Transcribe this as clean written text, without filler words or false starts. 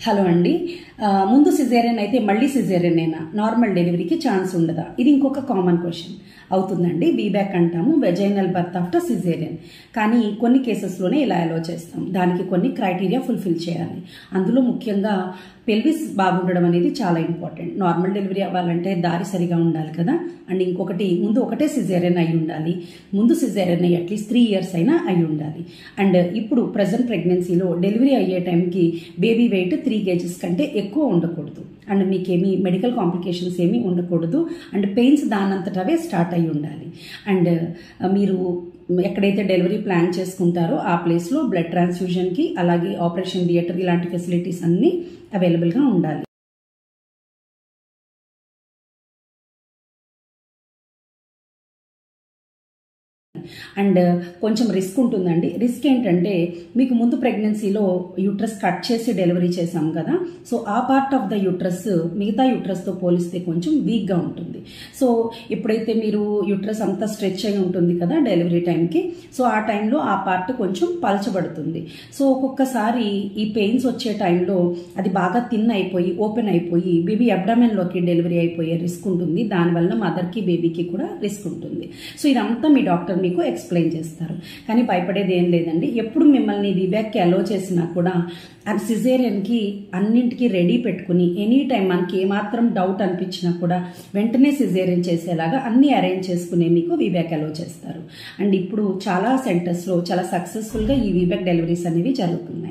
Hello అండి. ముందు caesarean అయితే మళ్ళీ సిజేరియన్ అయినా నార్మల్ డెలివరీకి ఛాన్స్ ఉండదా? ఇది ఇంకొక కామన్ క్వశ్చన్ అవుతుందండి. వీబ్యాక్ అంటాము, వెజైనల్ బర్త్ ఆఫ్టర్ సిజేరియన్. కానీ కొన్ని కేసెస్లోనే ఇలా అలో చేస్తాం. దానికి కొన్ని క్రైటీరియా ఫుల్ఫిల్ చేయాలి. అందులో ముఖ్యంగా పెల్విస్ బాగుండడం అనేది చాలా ఇంపార్టెంట్. నార్మల్ డెలివరీ అవ్వాలంటే దారి సరిగా ఉండాలి కదా. అండ్ ఇంకొకటి, ముందు ఒకటే సిజేరియన్ అయి ఉండాలి. ముందు సిజేరియన్ అయ్యి అట్లీస్ట్ 3 years అయినా అయి ఉండాలి. అండ్ ఇప్పుడు ప్రజెంట్ ప్రెగ్నెన్సీలో డెలివరీ అయ్యే టైంకి బేబీ వెయిట్ 3 kgs కంటే ఎక్కువ ఉండకూడదు. అండ్ మీకేమీ మెడికల్ కాంప్లికేషన్స్ ఏమీ ఉండకూడదు. అండ్ పెయిన్స్ దానంతటవే స్టార్ట్ అయ్యి ఉండాలి. అండ్ మీరు ఎక్కడైతే డెలివరీ ప్లాన్ చేసుకుంటారో ఆ ప్లేస్లో బ్లడ్ ట్రాన్స్ఫ్యూజన్కి, అలాగే ఆపరేషన్ థియేటర్ ఇలాంటి ఫెసిలిటీస్ అన్నీ అవైలబుల్గా ఉండాలి. అండ్ కొంచెం రిస్క్ ఉంటుందండి. రిస్క్ ఏంటంటే, మీకు ముందు ప్రెగ్నెన్సీలో యూట్రస్ కట్ చేసి డెలివరీ చేసాం కదా, సో ఆ పార్ట్ ఆఫ్ ద యూట్రస్ మిగతా యూట్రస్తో పోలిస్తే కొంచెం వీక్గా ఉంటుంది. సో ఎప్పుడైతే మీరు యూట్రస్ అంతా స్ట్రెచ్ అయి ఉంటుంది కదా డెలివరీ టైంకి, సో ఆ టైంలో ఆ పార్ట్ కొంచెం పలచబడుతుంది. సో ఒక్కొక్కసారి ఈ పెయిన్స్ వచ్చే టైంలో అది బాగా థిన్ అయిపోయి ఓపెన్ అయిపోయి బేబీ అబ్డామెన్లోకి డెలివరీ అయిపోయే రిస్క్ ఉంటుంది. దానివల్ల మదర్కి బేబీకి కూడా రిస్క్ ఉంటుంది. సో ఇదంతా మీ డాక్టర్ మీకు ఎక్స్ప్లెయిన్ చేస్తారు. కానీ భయపడేది ఏం లేదండి. ఎప్పుడు మిమ్మల్ని వీబ్యాక్కి అలో చేసినా కూడా సిజేరియన్కి అన్నింటికి రెడీ పెట్టుకుని ఎనీ టైం మనకి ఏమాత్రం డౌట్ అనిపించినా కూడా వెంటనే సిజేరియన్ చేసేలాగా అన్ని అరేంజ్ చేసుకునే మీకు వీబ్యాక్ అలో చేస్తారు. అండ్ ఇప్పుడు చాలా సెంటర్స్లో చాలా సక్సెస్ఫుల్గా ఈ వీబ్యాక్ డెలివరీస్ అనేవి జరుగుతుంది.